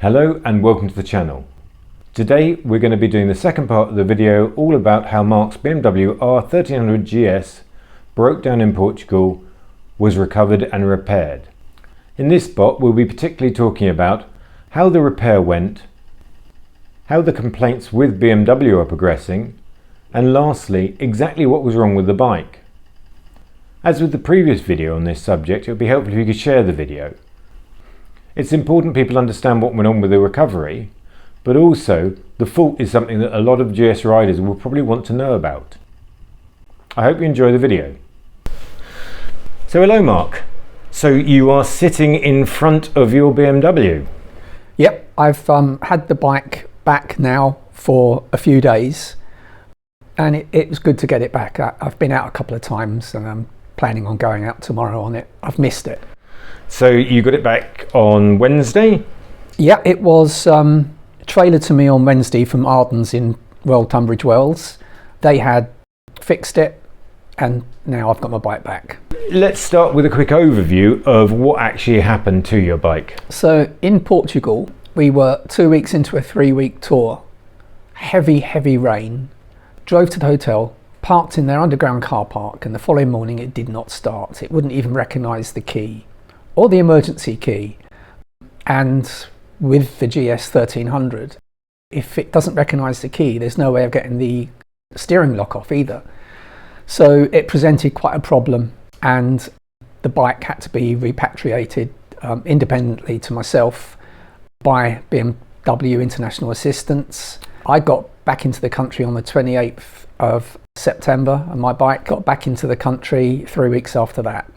Hello and welcome to the channel. Today we're going to be doing the second part of the video all about how Mark's BMW R1300GS broke down in Portugal, was recovered and repaired. In this spot we'll be particularly talking about how the repair went, how the complaints with BMW are progressing, and lastly exactly what was wrong with the bike. As with the previous video on this subject, it would be helpful if you could share the video. It's important people understand what went on with the recovery, but also the fault is something that a lot of GS riders will probably want to know about. I hope you enjoy the video. So hello Mark, so you are sitting in front of your BMW. Yep, I've had the bike back now for a few days and it was good to get it back. I've been out a couple of times and I'm planning on going out tomorrow on it. I've missed it. So you got it back on Wednesday? Yeah, it was trailered to me on Wednesday from Arden's in Royal Tunbridge Wells. They had fixed it and now I've got my bike back. Let's start with a quick overview of what actually happened to your bike. So in Portugal, we were 2 weeks into a 3-week tour. Heavy rain. Drove to the hotel, parked in their underground car park, and the following morning it did not start. It wouldn't even recognise the key or the emergency key. And with the GS 1300, if it doesn't recognise the key, there's no way of getting the steering lock off either. So it presented quite a problem, and the bike had to be repatriated independently to myself by BMW International Assistance. I got back into the country on the 28th of September and my bike got back into the country 3 weeks after that.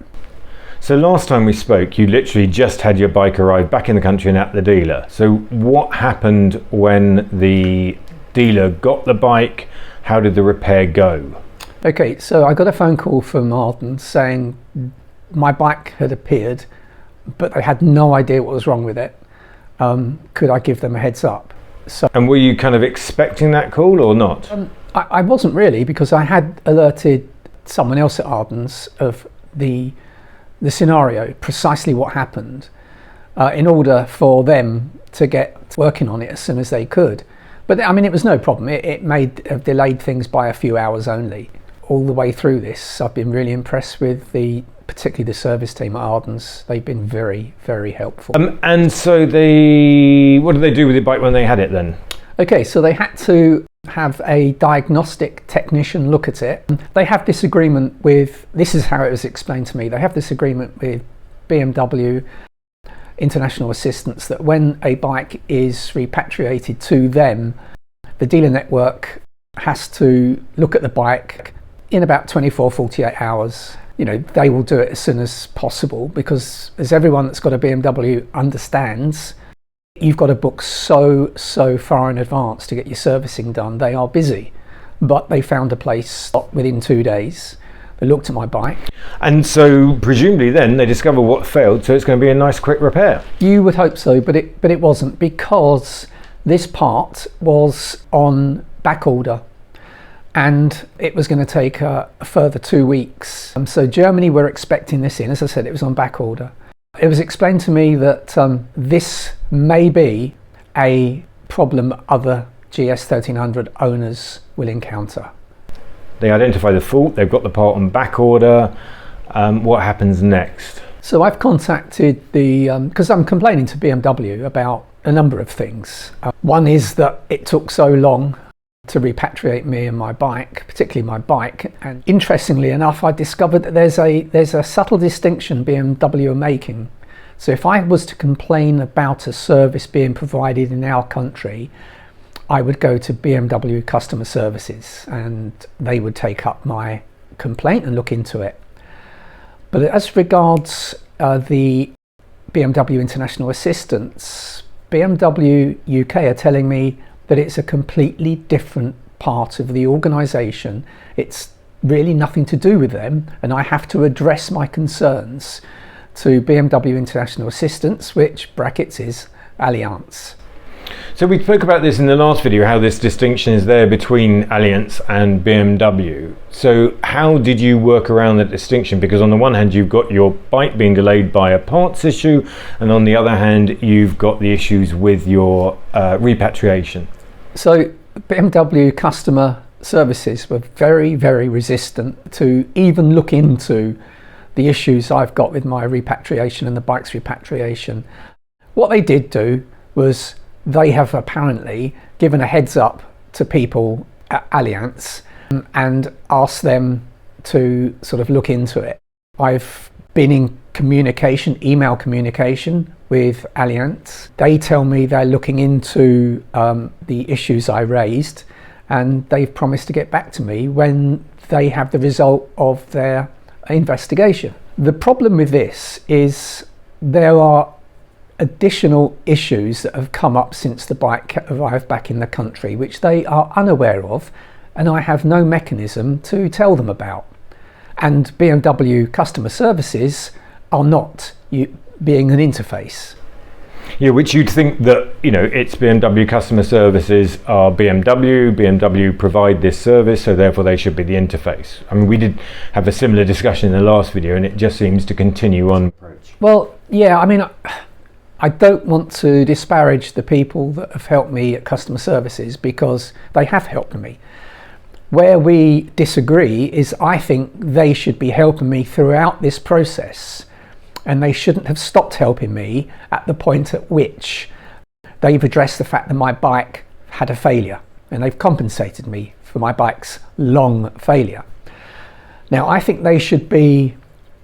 So last time we spoke, you literally just had your bike arrive back in the country and at the dealer. So what happened when the dealer got the bike? How did the repair go? Okay, so I got a phone call from Arden saying my bike had appeared, but they had no idea what was wrong with it. Could I give them a heads up? So, and were you kind of expecting that call or not? I wasn't really, because I had alerted someone else at Arden's of the scenario, precisely what happened, in order for them to get working on it as soon as they could. But I mean, it was no problem. It may have delayed things by a few hours only. All the way through this, I've been really impressed with particularly the service team at Arden's. They've been very helpful. And so what did they do with the bike when they had it then? Okay, so they had to have a diagnostic technician look at it. They have this agreement with, this is how it was explained to me, they have this agreement with BMW International Assistance that when a bike is repatriated to them, the dealer network has to look at the bike in about 24-48 hours. You know, they will do it as soon as possible, because as everyone that's got a BMW understands, you've got to book so far in advance to get your servicing done. They are busy, but they found a place within 2 days. They looked at my bike. And so presumably then they discover what failed, so it's going to be a nice quick repair. You would hope so, but it wasn't, because this part was on back order and it was going to take a further 2 weeks. So Germany were expecting this in. As I said, it was on back order. It was explained to me that this may be a problem other GS 1300 owners will encounter. They identify the fault, they've got the part on back order. What happens next? So I've contacted because I'm complaining to BMW about a number of things. One is that it took so long to repatriate me and my bike, particularly my bike. And interestingly enough, I discovered that there's a subtle distinction BMW are making. So if I was to complain about a service being provided in our country, I would go to BMW customer services and they would take up my complaint and look into it. But as regards the BMW International Assistance, BMW UK are telling me that it's a completely different part of the organisation. It's really nothing to do with them, and I have to address my concerns to BMW International Assistance, which brackets is Allianz. So we spoke about this in the last video, how this distinction is there between Allianz and BMW. So how did you work around that distinction? Because on the one hand, you've got your bike being delayed by a parts issue, and on the other hand, you've got the issues with your repatriation. So BMW customer services were very, very resistant to even look into the issues I've got with my repatriation and the bike's repatriation. What they did do was they have apparently given a heads up to people at Allianz and asked them to sort of look into it. I've been in communication, email communication with Allianz. They tell me they're looking into the issues I raised, and they've promised to get back to me when they have the result of their investigation. The problem with this is there are additional issues that have come up since the bike arrived back in the country, which they are unaware of, and I have no mechanism to tell them about. And BMW customer services are not being an interface. Yeah, which you'd think that, you know, it's BMW customer services are BMW provide this service, so therefore they should be the interface. I mean, we did have a similar discussion in the last video, and it just seems to continue on. Well, yeah, I mean, I don't want to disparage the people that have helped me at customer services, because they have helped me. Where we disagree is I think they should be helping me throughout this process, and they shouldn't have stopped helping me at the point at which they've addressed the fact that my bike had a failure, and they've compensated me for my bike's long failure. Now, I think they should be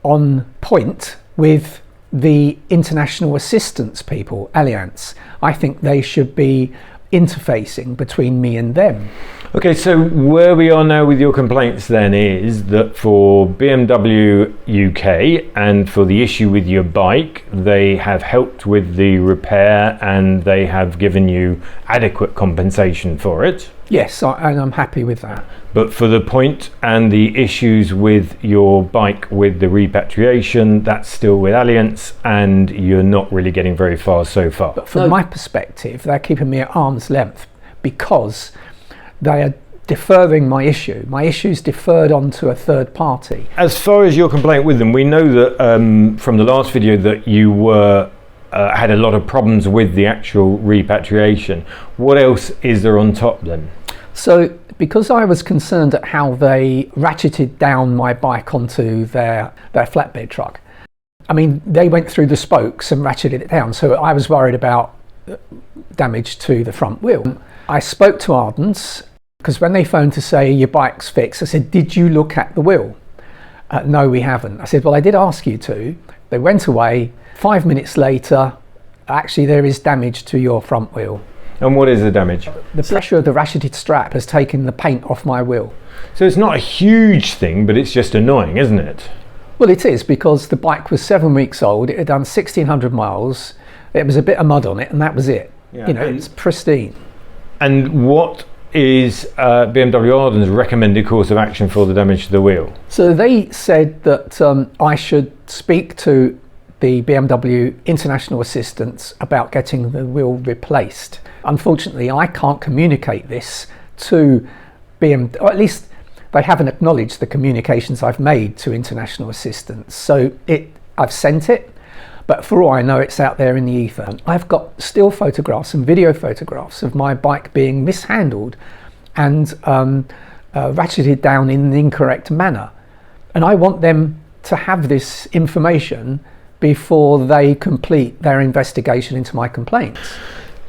on point with the international assistance people, Allianz. I think they should be interfacing between me and them. Okay, so where we are now with your complaints then is that for BMW UK and for the issue with your bike, they have helped with the repair and they have given you adequate compensation for it. Yes, and I'm happy with that. But for the point and the issues with your bike with the repatriation, that's still with Allianz, and you're not really getting very far so far. But from my perspective, they're keeping me at arm's length because they are deferring my issue. My issue's deferred onto a third party. As far as your complaint with them, we know that from the last video that you were had a lot of problems with the actual repatriation. What else is there on top then? So because I was concerned at how they ratcheted down my bike onto their flatbed truck, I mean, they went through the spokes and ratcheted it down, so I was worried about damage to the front wheel. I spoke to Ardens, because when they phoned to say your bike's fixed, I said, did you look at the wheel? No, we haven't. I said, well, I did ask you to. They went away. 5 minutes later, actually there is damage to your front wheel. And what is the damage? The pressure of the ratcheted strap has taken the paint off my wheel. So it's not a huge thing, but it's just annoying, isn't it? Well, it is, because the bike was 7 weeks old. It had done 1,600 miles. There was a bit of mud on it, and that was it. Yeah, you know, it's pristine. And what is BMW Ardens' recommended course of action for the damage to the wheel? So they said that I should speak to the BMW International Assistance about getting the wheel replaced. Unfortunately, I can't communicate this to BMW, or at least they haven't acknowledged the communications I've made to International Assistance. So I've sent it, but for all I know, it's out there in the ether. I've got still photographs and video photographs of my bike being mishandled and ratcheted down in an incorrect manner. And I want them to have this information before they complete their investigation into my complaints.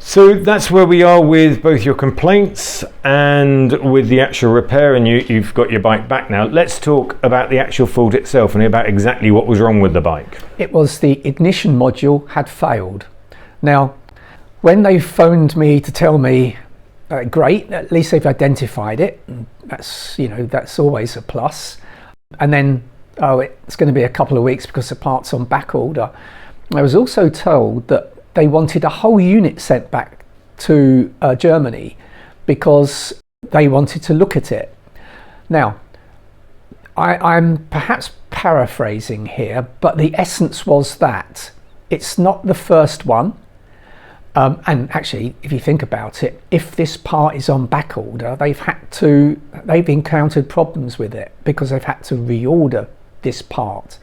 So that's where we are with both your complaints and with the actual repair, and you've got your bike back now. Let's talk about the actual fault itself and about exactly what was wrong with the bike. It was the ignition module had failed. Now, when they phoned me to tell me, great, at least they've identified it. That's always a plus. And then, it's going to be a couple of weeks because the part's on back order. I was also told that they wanted a whole unit sent back to Germany because they wanted to look at it. Now, I'm perhaps paraphrasing here, but the essence was that it's not the first one. And actually, if you think about it, if this part is on back order, they've encountered problems with it because they've had to reorder this part.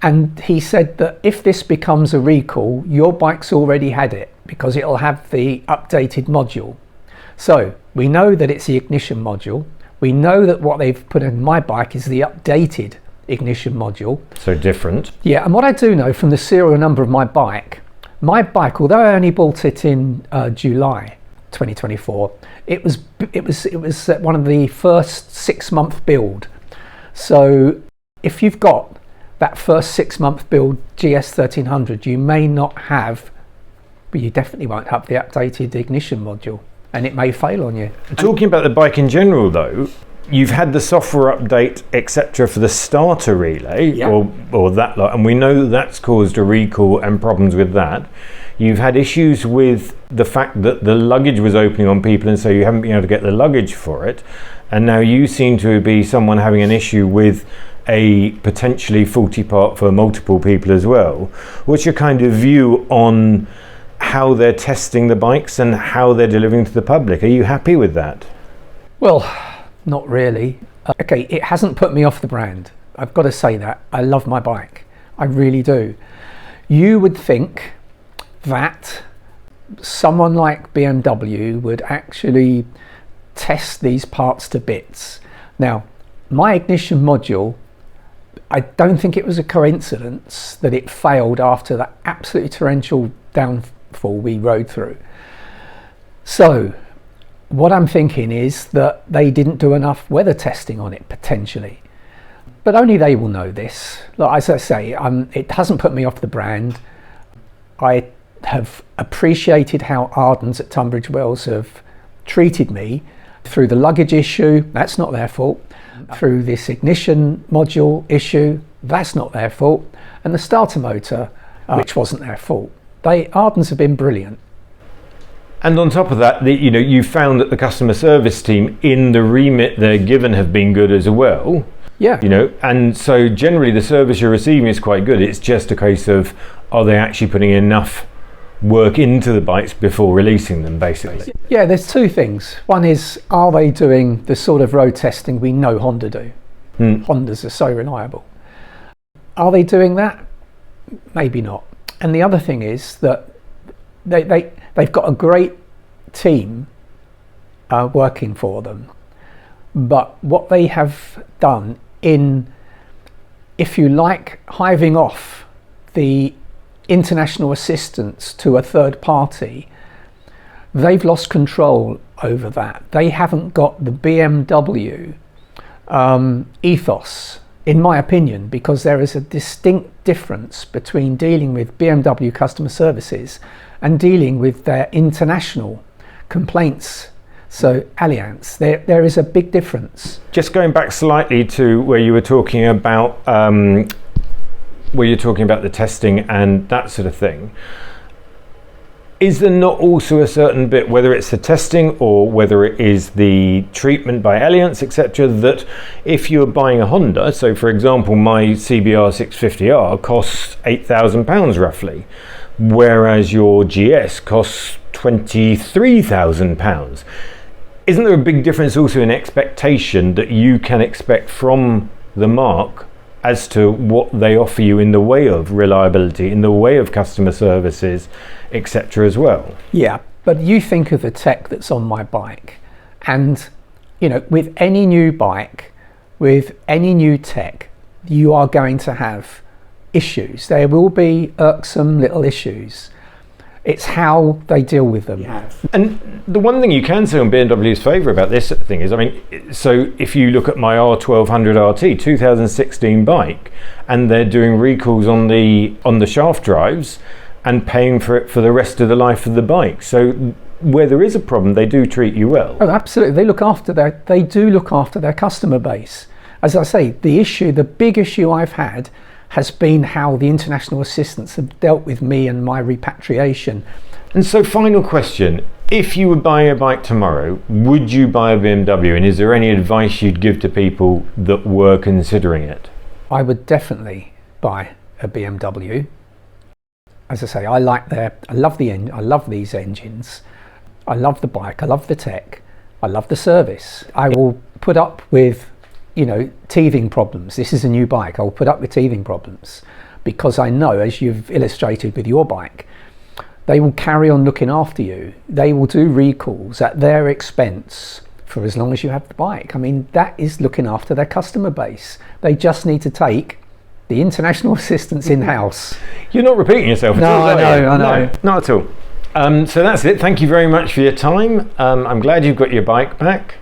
And he said that if this becomes a recall, your bike's already had it because it'll have the updated module. So we know that it's the ignition module. We know that what they've put in my bike is the updated ignition module. So different. Yeah, and what I do know from the serial number of my bike, although I only bought it in July 2024, it was one of the first 6-month build. So if you've got that first 6-month build GS 1300, you may not have, but you definitely won't have the updated ignition module, and it may fail on you. Talking about the bike in general though, you've had the software update etc for the starter relay, yeah, or that lot, and we know that's caused a recall and problems with that. You've had issues with the fact that the luggage was opening on people, and so you haven't been able to get the luggage for it, and now you seem to be someone having an issue with a potentially faulty part for multiple people as well. What's your kind of view on how they're testing the bikes and how they're delivering to the public? Are you happy with that? Well, not really. Okay, it hasn't put me off the brand. I've got to say that. I love my bike. I really do. You would think that someone like BMW would actually test these parts to bits. Now, my ignition module, I don't think it was a coincidence that it failed after that absolutely torrential downfall we rode through. So what I'm thinking is that they didn't do enough weather testing on it, potentially. But only they will know this. Like, as I say, it hasn't put me off the brand. I have appreciated how Ardens at Tunbridge Wells have treated me through the luggage issue. That's not their fault. Through this ignition module issue, that's not their fault. And the starter motor, which wasn't their fault. Ardens have been brilliant. And on top of that, you found that the customer service team in the remit they're given have been good as well. Yeah. And so generally the service you're receiving is quite good. It's just a case of, are they actually putting enough work into the bikes before releasing them, basically? Yeah, there's two things. One is, are they doing the sort of road testing we know Honda do? Hondas are so reliable. Are they doing that? Maybe not. And the other thing is that they've got a great team working for them, but what they have done in, if you like, hiving off the international assistance to a third party, they've lost control over that. They haven't got the BMW ethos, in my opinion, because there is a distinct difference between dealing with BMW customer services and dealing with their international complaints. So Allianz, there is a big difference. Just going back slightly to where you were talking about the testing and that sort of thing, is there not also a certain bit, whether it's the testing or whether it is the treatment by Allianz, etc., that if you're buying a Honda, so for example my CBR 650R costs £8,000 roughly, whereas your GS costs £23,000, isn't there a big difference also in expectation that you can expect from the marque as to what they offer you in the way of reliability, in the way of customer services, etc. as well? Yeah, but you think of the tech that's on my bike, and with any new bike, with any new tech, you are going to have issues. There will be irksome little issues. It's how they deal with them. Yeah. And the one thing you can say on BMW's favour about this thing is, so if you look at my R1300RT 2016 bike, and they're doing recalls on the shaft drives and paying for it for the rest of the life of the bike. So where there is a problem, they do treat you well. Oh, absolutely. They do look after their customer base. As I say, the big issue I've had has been how the international assistants have dealt with me and my repatriation. And so, final question, if you were buying a bike tomorrow, would you buy a BMW, and is there any advice you'd give to people that were considering it? I would definitely buy a BMW. As I say, I love I love these engines. I love the bike, I love the tech, I love the service. I will put up with, you know, teething problems. This is a new bike. I will put up with teething problems because I know, as you've illustrated with your bike, they will carry on looking after you. They will do recalls at their expense for as long as you have the bike. I mean, that is looking after their customer base. They just need to take the international assistance in-house. You're not repeating yourself at all, I know. No, not at all. So that's it. Thank you very much for your time. I'm glad you've got your bike back,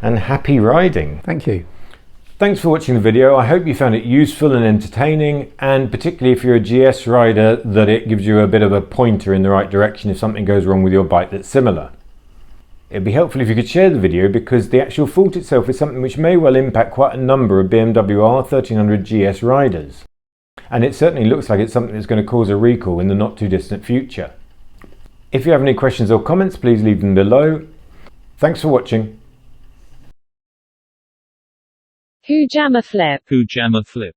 and happy riding. Thank you. Thanks for watching the video. I hope you found it useful and entertaining, and particularly if you're a GS rider, that it gives you a bit of a pointer in the right direction if something goes wrong with your bike that's similar. It'd be helpful if you could share the video, because the actual fault itself is something which may well impact quite a number of BMW R1300GS riders. And it certainly looks like it's something that's going to cause a recall in the not too distant future. If you have any questions or comments, please leave them below. Thanks for watching. Who jammer flip? Who jammer flip?